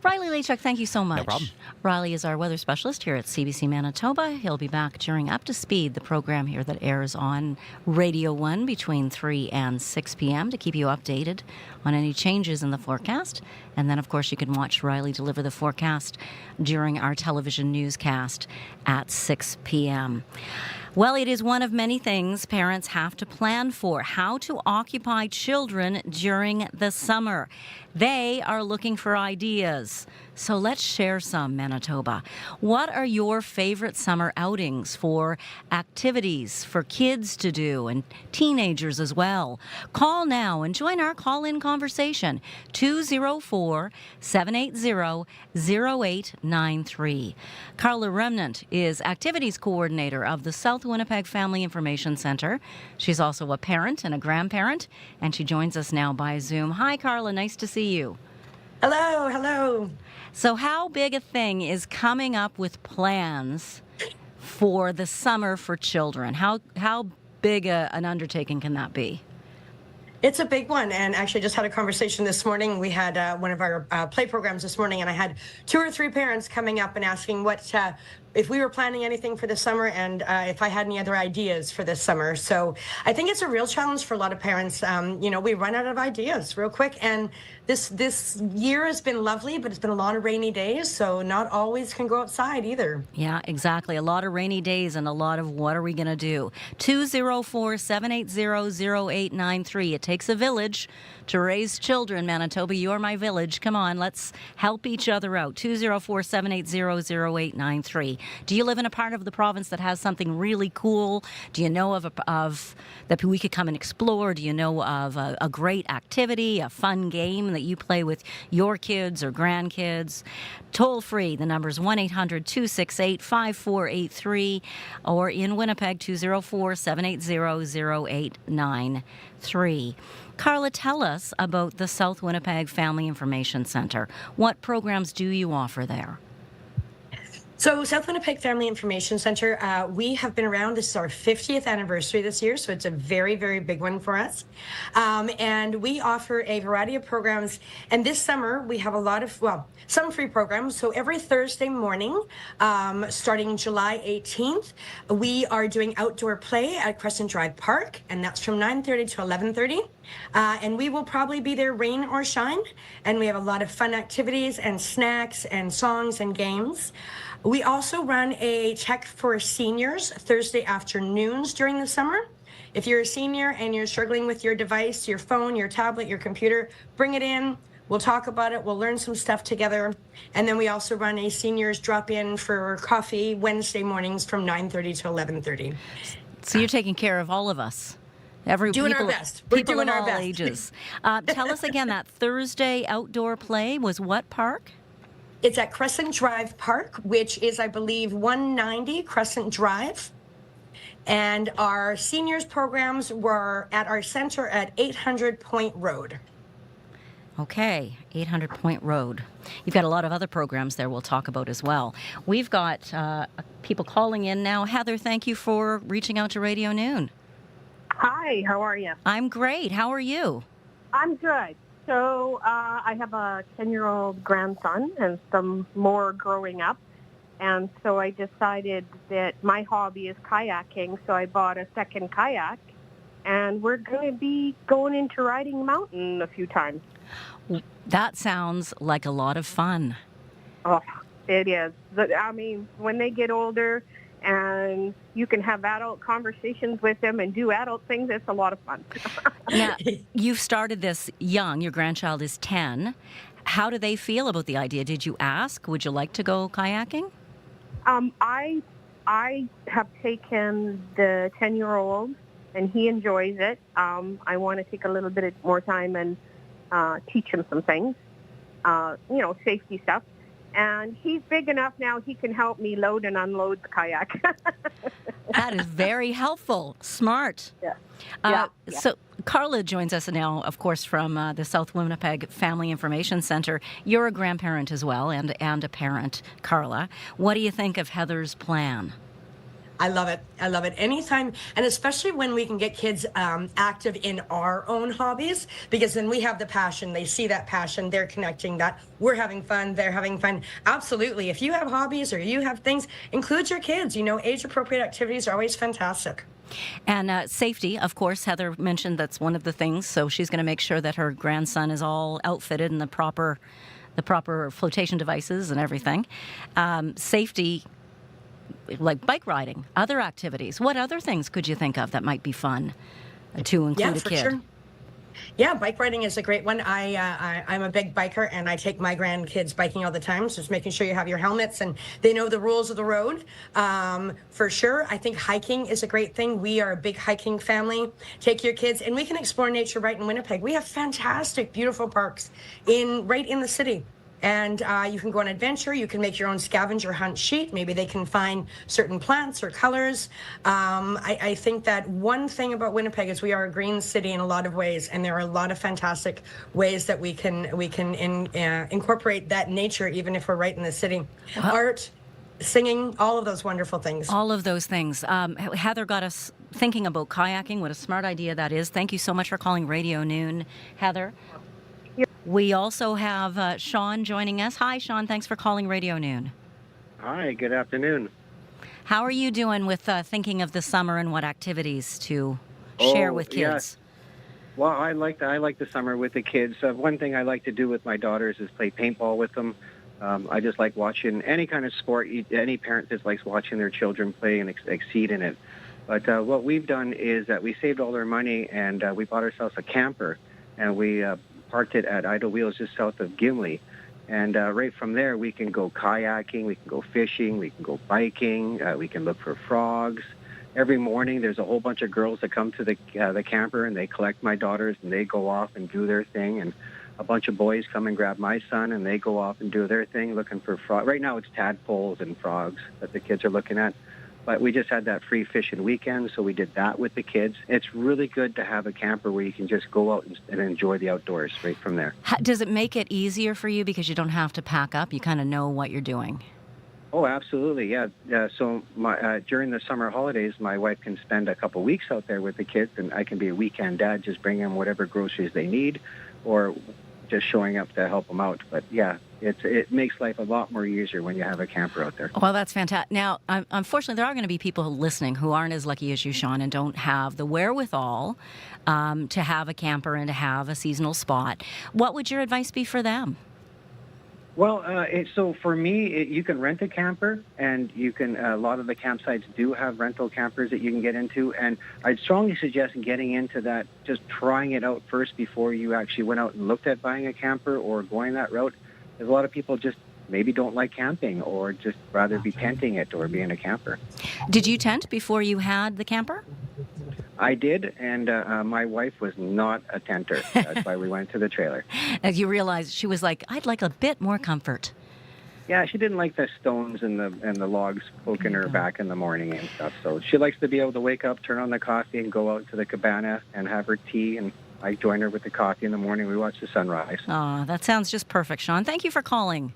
Riley Lachuk, thank you so much. No problem. Riley is our weather specialist here at CBC Manitoba. He'll be back during Up to Speed, the program here that airs on Radio 1 between 3 and 6 p.m. to keep you updated on any changes in the forecast. And then, of course, you can watch Riley deliver the forecast during our television newscast at 6 p.m. Well, it is one of many things parents have to plan for: how to occupy children during the summer. They are looking for ideas. So let's share some, Manitoba. What are your favorite summer outings for activities for kids to do and teenagers as well? Call now and join our call-in conversation, 204-780-0893. Carla Remnant is Activities Coordinator of the South Winnipeg Family Information Center. She's also a parent and a grandparent, and she joins us now by Zoom. Hi, Carla. Nice to see you. Hello, hello. So how big a thing is coming up with plans for the summer for children? How big an undertaking can that be? It's a big one, and actually just had a conversation this morning. We had one of our play programs this morning, and I had 2 or 3 parents coming up and asking what if we were planning anything for this summer, and if I had any other ideas for this summer. So I think it's a real challenge for a lot of parents. We run out of ideas real quick, and this year has been lovely, but it's been a lot of rainy days, so not always can go outside either. Yeah, exactly. A lot of rainy days and a lot of what are we going to do? 204-780-0893. It takes a village to raise children, Manitoba. You are my village. Come on, let's help each other out. 204-780-0893. Do you live in a part of the province that has something really cool? Do you know of that we could come and explore? Do you know of a great activity, a fun game that you play with your kids or grandkids? Toll free, the number is 1-800-268-5483, or in Winnipeg, 204-780-0893. Carla, tell us about the South Winnipeg Family Information Center. What programs do you offer there? So South Winnipeg Family Information Center, we have been around. This is our 50th anniversary this year, so it's a very, very big one for us. And we offer a variety of programs. And this summer, we have a lot of, some free programs. So every Thursday morning, starting July 18th, we are doing outdoor play at Crescent Drive Park, and that's from 9:30 to 11:30. And we will probably be there rain or shine. And we have a lot of fun activities and snacks and songs and games. We also run a check for seniors Thursday afternoons during the summer. If you're a senior and you're struggling with your device, your phone, your tablet, your computer, bring it in. We'll talk about it. We'll learn some stuff together. And then we also run a seniors drop-in for coffee Wednesday mornings from 9:30 to 11:30. So you're taking care of all of us. Doing our best. We're People doing in our all best. ages. Tell us again, that Thursday outdoor play was what park? It's at Crescent Drive Park, which is, I believe, 190 Crescent Drive. And our seniors programs were at our center at 800 Point Road. Okay, 800 Point Road. You've got a lot of other programs there we'll talk about as well. We've got people calling in now. Heather, thank you for reaching out to Radio Noon. Hi, how are you? I'm great. How are you? I'm good. So I have a 10-year-old grandson and some more growing up. And so I decided that my hobby is kayaking, so I bought a second kayak. And we're going to be going into riding the mountain a few times. That sounds like a lot of fun. Oh, it is. I mean, when they get older and you can have adult conversations with them and do adult things, it's a lot of fun. Now, you've started this young. Your grandchild is 10. How do they feel about the idea? Did you ask? Would you like to go kayaking? I have taken the 10-year-old, and he enjoys it. I want to take a little bit more time and teach him some things, safety stuff. And he's big enough now he can help me load and unload the kayak. That is very helpful. Smart. Yeah. So Carla joins us now, of course, from the South Winnipeg Family Information Center. You're a grandparent as well and a parent, Carla. What do you think of Heather's plan? I love it. I love it. Anytime, and especially when we can get kids active in our own hobbies, because then we have the passion. They see that passion. They're connecting that. We're having fun. They're having fun. Absolutely. If you have hobbies or you have things, include your kids. Age-appropriate activities are always fantastic. And safety, of course, Heather mentioned that's one of the things. So she's going to make sure that her grandson is all outfitted in the proper flotation devices and everything. Safety, like bike riding, other activities. What other things could you think of that might be fun to include a kid? Sure. Yeah, bike riding is a great one. I'm a big biker, and I take my grandkids biking all the time. So just making sure you have your helmets and they know the rules of the road. For sure, I think hiking is a great thing. We are a big hiking family. Take your kids, and we can explore nature right in Winnipeg. We have fantastic, beautiful parks right in the city. And you can go on adventure. You can make your own scavenger hunt sheet. Maybe they can find certain plants or colors. I think that one thing about Winnipeg is we are a green city in a lot of ways, and there are a lot of fantastic ways that we can incorporate that nature, even if we're right in the city. Art, singing, all of those wonderful things. All of those things. Heather got us thinking about kayaking. What a smart idea that is. Thank you so much for calling Radio Noon, Heather. We also have Sean joining us. Hi, Sean. Thanks for calling Radio Noon. Hi, good afternoon. How are you doing with thinking of the summer and what activities to share with kids? Yeah. Well, I like the summer with the kids. One thing I like to do with my daughters is play paintball with them. I just like watching any kind of sport. Any parent just likes watching their children play and exceed in it. But what we've done is that we saved all our money and we bought ourselves a camper, and we parked it at Idle Wheels just south of Gimli. And right from there, we can go kayaking, we can go fishing, we can go biking, we can look for frogs. Every morning, there's a whole bunch of girls that come to the camper, and they collect my daughters, and they go off and do their thing. And a bunch of boys come and grab my son, and they go off and do their thing, looking for frogs. Right now, it's tadpoles and frogs that the kids are looking at. But we just had that free fishing weekend, so we did that with the kids. It's really good to have a camper where you can just go out and enjoy the outdoors right from there. Does it make it easier for you because you don't have to pack up? You kind of know what you're doing. Oh, absolutely, yeah. So during the summer holidays, my wife can spend a couple weeks out there with the kids, and I can be a weekend dad, just bring them whatever groceries they need, or just showing up to help them out. But yeah, it makes life a lot more easier when you have a camper out there. Well, that's fantastic. Now, unfortunately, there are going to be people listening who aren't as lucky as you, Sean, and don't have the wherewithal to have a camper and to have a seasonal spot. What would your advice be for them? Well, so for me, you can rent a camper, and you can. A lot of the campsites do have rental campers that you can get into, and I'd strongly suggest getting into that, just trying it out first before you actually went out and looked at buying a camper or going that route. Because a lot of people just maybe don't like camping, or just rather be tenting it or be in a camper. Did you tent before you had the camper? I did, and my wife was not a tenter. That's why we went to the trailer. As you realized, she was like, I'd like a bit more comfort. Yeah, she didn't like the stones and the logs poking her back in the morning and stuff. So she likes to be able to wake up, turn on the coffee, and go out to the cabana and have her tea. And I join her with the coffee in the morning. We watch the sunrise. Oh, that sounds just perfect, Sean. Thank you for calling.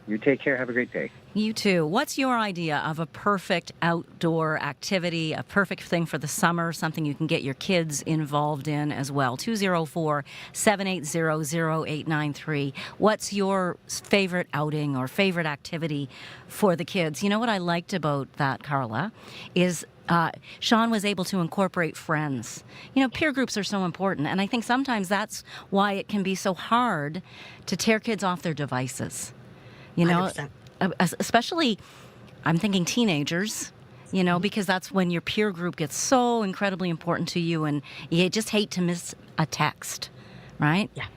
You take care. Have a great day. You too. What's your idea of a perfect outdoor activity, a perfect thing for the summer, something you can get your kids involved in as well? 204-780-0893. What's your favorite outing or favorite activity for the kids? You know what I liked about that, Carla, is Sean was able to incorporate friends. You know, peer groups are so important, and I think sometimes that's why it can be so hard to tear kids off their devices. You know, 100%. Especially, I'm thinking teenagers, you know, because that's when your peer group gets so incredibly important to you, and you just hate to miss a text, right? Yeah.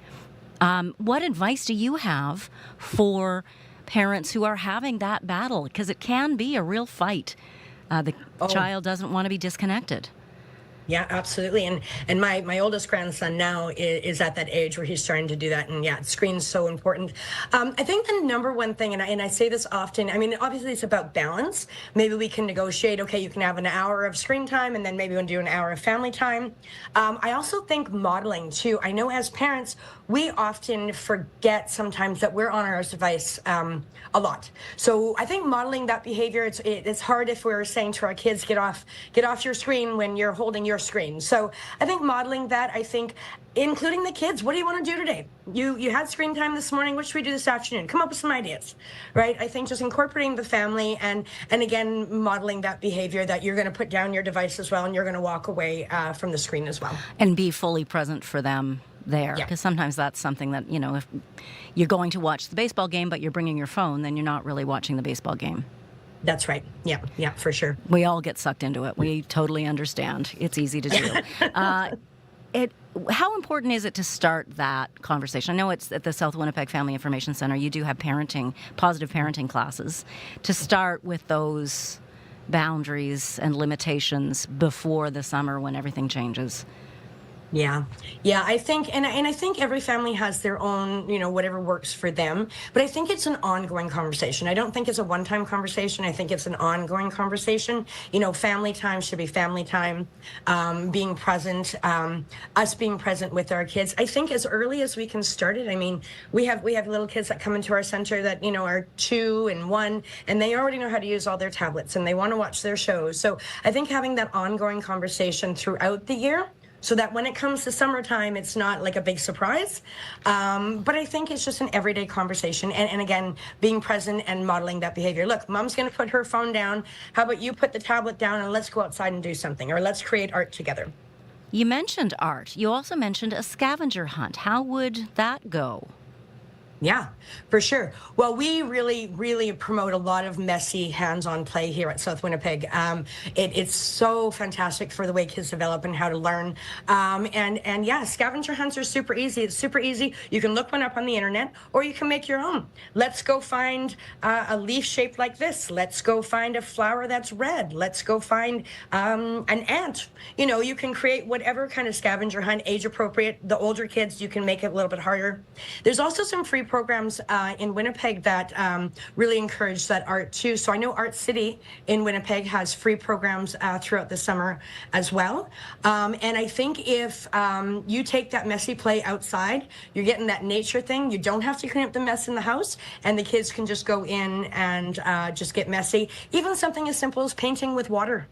What advice do you have for parents who are having that battle? Because it can be a real fight. The child doesn't want to be disconnected. Yeah, absolutely. And my oldest grandson now is at that age where he's starting to do that. And yeah, screen's so important. I think the number one thing, and I say this often, I mean, obviously it's about balance. Maybe we can negotiate, okay, you can have an hour of screen time and then maybe we'll do an hour of family time. I also think modeling too. I know as parents, we often forget sometimes that we're on our device a lot. So I think modeling that behavior, it's hard if we're saying to our kids, get off your screen when you're holding your screen. So I think modeling that, I think including the kids, what do you want to do today? You had screen time this morning, what should we do this afternoon? Come up with some ideas, right? I think just incorporating the family and again, modeling that behavior that you're going to put down your device as well and you're going to walk away from the screen as well. And be fully present for them there, because sometimes that's something that, you know, if you're going to watch the baseball game but you're bringing your phone, then you're not really watching the baseball game. That's right. Yeah, for sure. We all get sucked into it. We totally understand. It's easy to do. How important is it to start that conversation? I know it's at the South Winnipeg Family Information Center. You do have positive parenting classes to start with those boundaries and limitations before the summer when everything changes. Yeah, I think, and I think every family has their own, you know, whatever works for them. But I think it's an ongoing conversation. I don't think it's a one-time conversation. I think it's an ongoing conversation. You know, family time should be family time. Being present, us being present with our kids. I think as early as we can start it. I mean, we have little kids that come into our center that, you know, are 2 and 1, and they already know how to use all their tablets and they want to watch their shows. So I think having that ongoing conversation throughout the year, so that when it comes to summertime, it's not like a big surprise. But I think it's just an everyday conversation. And again, being present and modeling that behavior. Look, mom's going to put her phone down. How about you put the tablet down and let's go outside and do something, or let's create art together. You mentioned art. You also mentioned a scavenger hunt. How would that go? Yeah, for sure. Well, we really promote a lot of messy hands-on play here at South Winnipeg. It's so fantastic for the way kids develop and how to learn. And yeah, scavenger hunts are super easy. It's super easy. You can look one up on the internet or you can make your own. Let's go find a leaf shaped like this. Let's go find a flower that's red. Let's go find an ant. You know, you can create whatever kind of scavenger hunt, age appropriate. The older kids, you can make it a little bit harder. There's also some free programs in Winnipeg that really encourage that art too. So I know Art City in Winnipeg has free programs throughout the summer as well. And I think if you take that messy play outside, you're getting that nature thing. You don't have to clean up the mess in the house, and the kids can just go in and just get messy. Even something as simple as painting with water.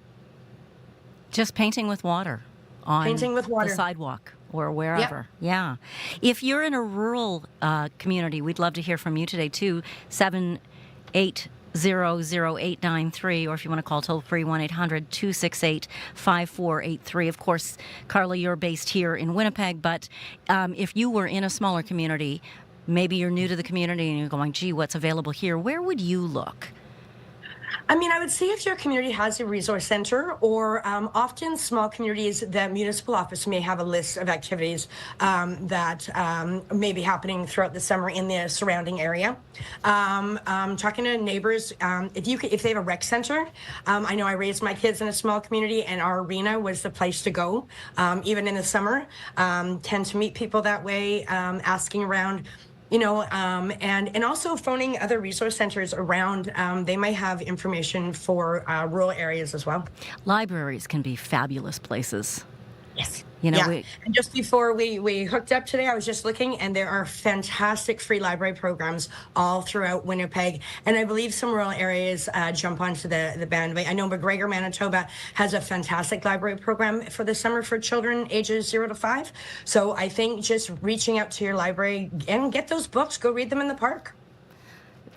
Just painting with water on the sidewalk. Or wherever. Yeah. If you're in a rural community, we'd love to hear from you today, too. 780-0893, or if you want to call toll-free, 1-800-268-5483. Of course, Carla, you're based here in Winnipeg, but if you were in a smaller community, maybe you're new to the community and you're going, gee, what's available here? Where would you look? I mean, I would say if your community has a resource center, or often small communities, the municipal office may have a list of activities that may be happening throughout the summer in the surrounding area. Talking to neighbors, if they have a rec center, I know I raised my kids in a small community, and our arena was the place to go, even in the summer. Tend to meet people that way, asking around. And also phoning other resource centers around. They might have information for rural areas as well. Libraries can be fabulous places. Yes. And just before we hooked up today, I was just looking, and there are fantastic free library programs all throughout Winnipeg. And I believe some rural areas jump onto the bandwagon. I know McGregor, Manitoba has a fantastic library program for the summer for children ages 0 to 5. So I think just reaching out to your library and get those books, go read them in the park.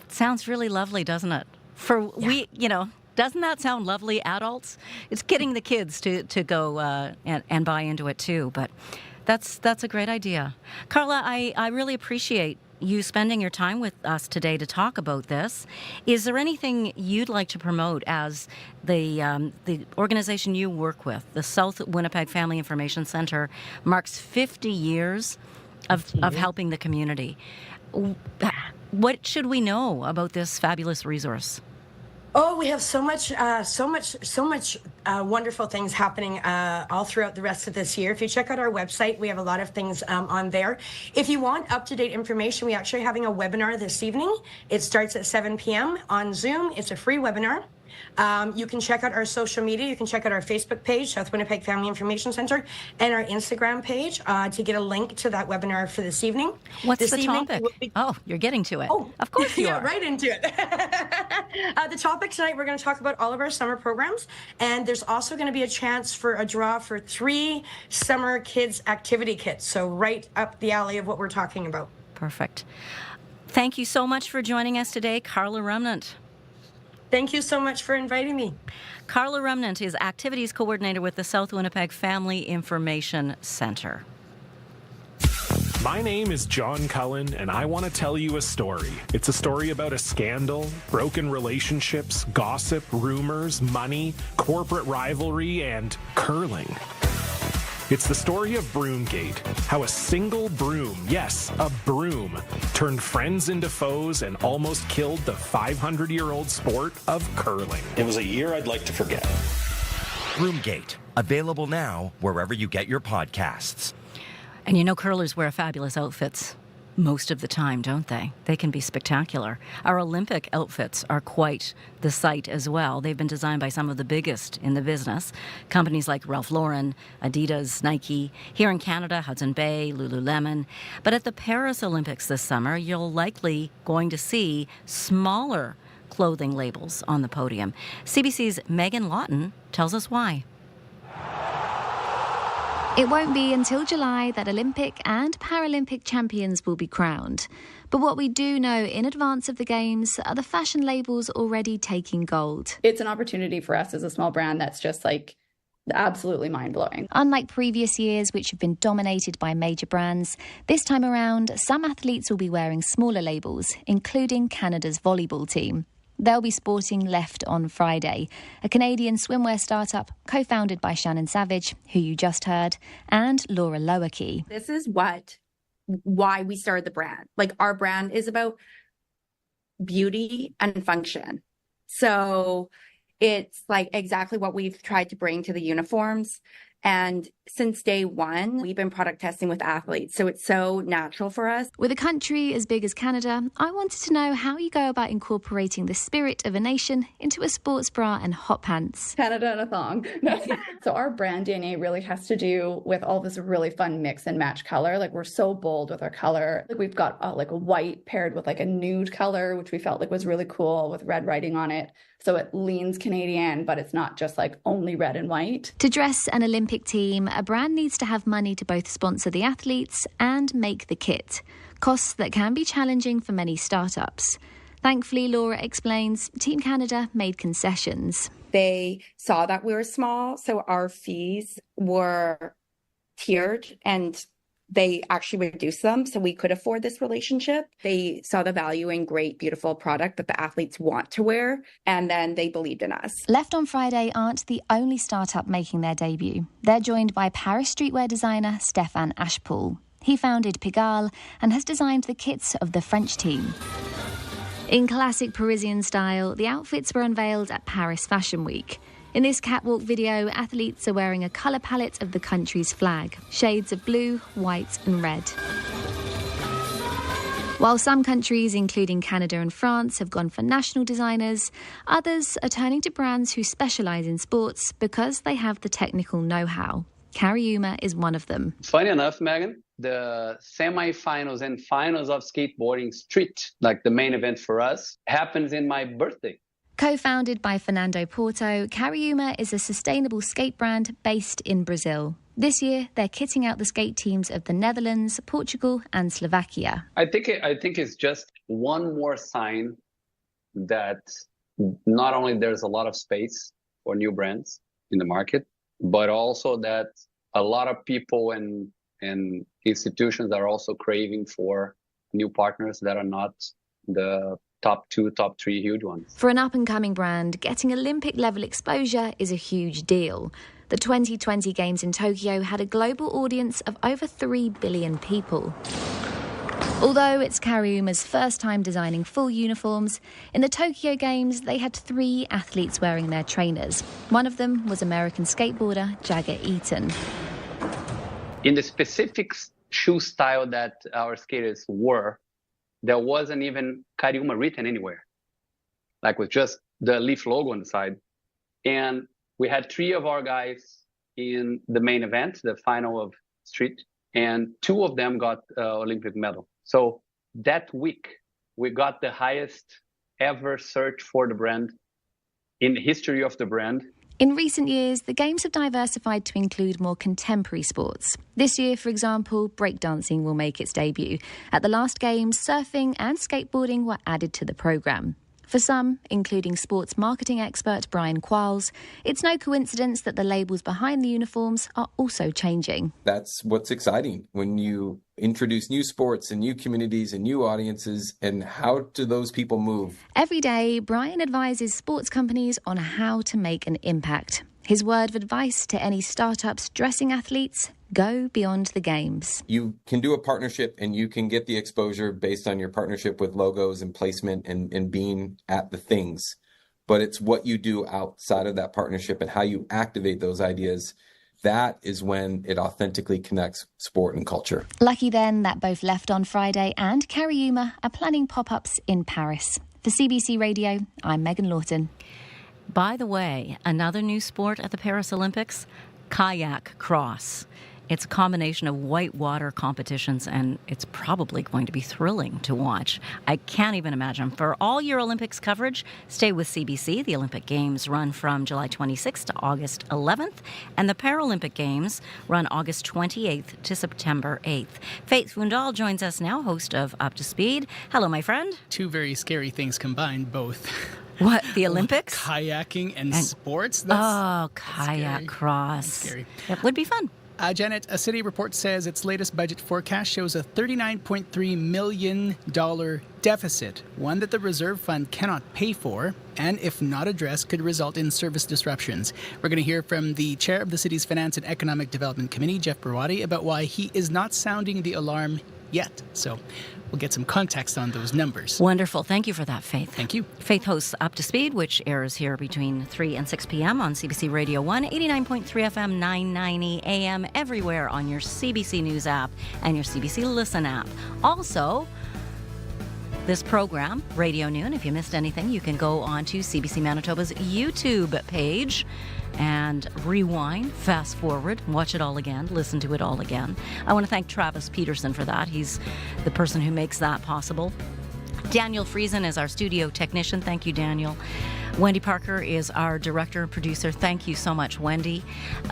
It sounds really lovely, doesn't it? Doesn't that sound lovely, adults? It's getting the kids to go and buy into it too. But that's a great idea. Carla, I really appreciate you spending your time with us today to talk about this. Is there anything you'd like to promote as the organization you work with, the South Winnipeg Family Information Centre, marks 50 years of helping the community? What should we know about this fabulous resource? Oh, we have so much wonderful things happening all throughout the rest of this year. If you check out our website, we have a lot of things on there. If you want up-to-date information, we're actually having a webinar this evening. It starts at 7 p.m. on Zoom. It's a free webinar. You can check out our social media. You can check out our Facebook page, South Winnipeg Family Information Center, and our Instagram page to get a link to that webinar for this evening. What's the topic? Oh, you're getting to it. Oh, of course you are. Right into it. The topic tonight, we're going to talk about all of our summer programs, and there's also going to be a chance for a draw for 3 summer kids activity kits. So right up the alley of what we're talking about. Perfect. Thank you so much for joining us today, Carla Remnant. Thank you so much for inviting me. Carla Remnant is Activities Coordinator with the South Winnipeg Family Information Centre. My name is John Cullen, and I want to tell you a story. It's a story about a scandal, broken relationships, gossip, rumors, money, corporate rivalry, and curling. It's the story of Broomgate, how a single broom, yes, a broom, turned friends into foes and almost killed the 500-year-old sport of curling. It was a year I'd like to forget. Broomgate, available now wherever you get your podcasts. And curlers wear fabulous outfits most of the time, don't they? They can be spectacular. Our Olympic outfits are quite the sight as well. They've been designed by some of the biggest in the business. Companies like Ralph Lauren, Adidas, Nike. Here in Canada, Hudson Bay, Lululemon. But at the Paris Olympics this summer, you're likely going to see smaller clothing labels on the podium. CBC's Megan Lawton tells us why. It won't be until July that Olympic and Paralympic champions will be crowned. But what we do know in advance of the Games are the fashion labels already taking gold. It's an opportunity for us as a small brand that's just absolutely mind-blowing. Unlike previous years, which have been dominated by major brands, this time around, some athletes will be wearing smaller labels, including Canada's volleyball team. They'll be sporting Left on Friday, a Canadian swimwear startup co-founded by Shannon Savage, who you just heard, and Laura Lowerkey. This is why we started the brand. Our brand is about beauty and function. So it's exactly what we've tried to bring to the uniforms. And since day one, we've been product testing with athletes. So it's so natural for us. With a country as big as Canada, I wanted to know how you go about incorporating the spirit of a nation into a sports bra and hot pants. Canada and a thong. So our brand DNA really has to do with all this really fun mix and match color. We're so bold with our color. We've got a white paired with a nude color, which we felt was really cool with red writing on it. So it leans Canadian, but it's not just only red and white. To dress an Olympic team, a brand needs to have money to both sponsor the athletes and make the kit. Costs that can be challenging for many startups. Thankfully, Laura explains, Team Canada made concessions. They saw that we were small, so our fees were tiered, and they actually reduced them so we could afford this relationship. They saw the value in great, beautiful product that the athletes want to wear, and then they believed in us. Left on Friday aren't the only startup making their debut. They're joined by Paris streetwear designer Stéphane Ashpool. He founded Pigalle and has designed the kits of the French team. In classic Parisian style, the outfits were unveiled at Paris Fashion Week. In this catwalk video, athletes are wearing a colour palette of the country's flag, shades of blue, white and red. While some countries, including Canada and France, have gone for national designers, others are turning to brands who specialise in sports because they have the technical know-how. Cariuma is one of them. Funny enough, Megan, the semifinals and finals of skateboarding street, like the main event for us, happens in my birthday. Co-founded by Fernando Porto, Cariuma is a sustainable skate brand based in Brazil. This year, they're kitting out the skate teams of the Netherlands, Portugal and Slovakia. I think it's just one more sign that not only there's a lot of space for new brands in the market, but also that a lot of people and institutions are also craving for new partners that are not the top 2, top 3 huge ones. For an up-and-coming brand, getting Olympic-level exposure is a huge deal. The 2020 Games in Tokyo had a global audience of over 3 billion people. Although it's Cariuma's first time designing full uniforms, in the Tokyo Games they had 3 athletes wearing their trainers. One of them was American skateboarder Jagger Eaton. In the specific shoe style that our skaters wore, there wasn't even Cariuma written anywhere, like with just the Leaf logo on the side. And we had 3 of our guys in the main event, the final of street, and 2 of them got Olympic medal. So that week, we got the highest ever search for the brand in the history of the brand. In recent years, the Games have diversified to include more contemporary sports. This year, for example, breakdancing will make its debut. At the last Games, surfing and skateboarding were added to the programme. For some, including sports marketing expert Brian Quarles, it's no coincidence that the labels behind the uniforms are also changing. That's what's exciting when you introduce new sports and new communities and new audiences, and how do those people move? Every day, Brian advises sports companies on how to make an impact. His word of advice to any startups dressing athletes: go beyond the games. You can do a partnership and you can get the exposure based on your partnership with logos and placement and being at the things. But it's what you do outside of that partnership and how you activate those ideas. That is when it authentically connects sport and culture. Lucky then that both Left on Friday and Cariuma are planning pop-ups in Paris. For CBC Radio, I'm Megan Lawton. By the way, another new sport at the Paris Olympics, kayak cross. It's a combination of whitewater competitions, and it's probably going to be thrilling to watch. I can't even imagine. For all your Olympics coverage, stay with CBC. The Olympic Games run from July 26th to August 11th, and the Paralympic Games run August 28th to September 8th. Faith Fundal joins us now, host of Up to Speed. Hello, my friend. 2 very scary things combined, both. What, the Olympics? Kayaking and sports. Kayak cross. That's scary. It would be fun. Janet, a city report says its latest budget forecast shows a $39.3 million deficit, one that the reserve fund cannot pay for, and if not addressed, could result in service disruptions. We're going to hear from the chair of the city's Finance and Economic Development Committee, Jeff Barwadi, about why he is not sounding the alarm yet. So we'll get some context on those numbers. Wonderful. Thank you for that, Faith. Thank you. Faith hosts Up to Speed, which airs here between 3 and 6 p.m. on CBC Radio 1, 89.3 FM, 990 AM, everywhere on your CBC News app and your CBC Listen app. Also, this program, Radio Noon, if you missed anything, you can go on to CBC Manitoba's YouTube page and rewind, fast forward, watch it all again, listen to it all again. I want to thank Travis Peterson for that. He's the person who makes that possible. Daniel Friesen is our studio technician. Thank you, Daniel. Wendy Parker is our director and producer. Thank you so much, Wendy.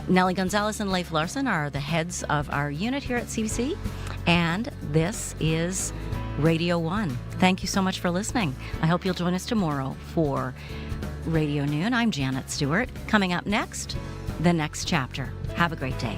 Nellie Gonzalez and Leif Larson are the heads of our unit here at CBC. And this is Radio 1. Thank you so much for listening. I hope you'll join us tomorrow for Radio Noon. I'm Janet Stewart. Coming up next, the next chapter. Have a great day.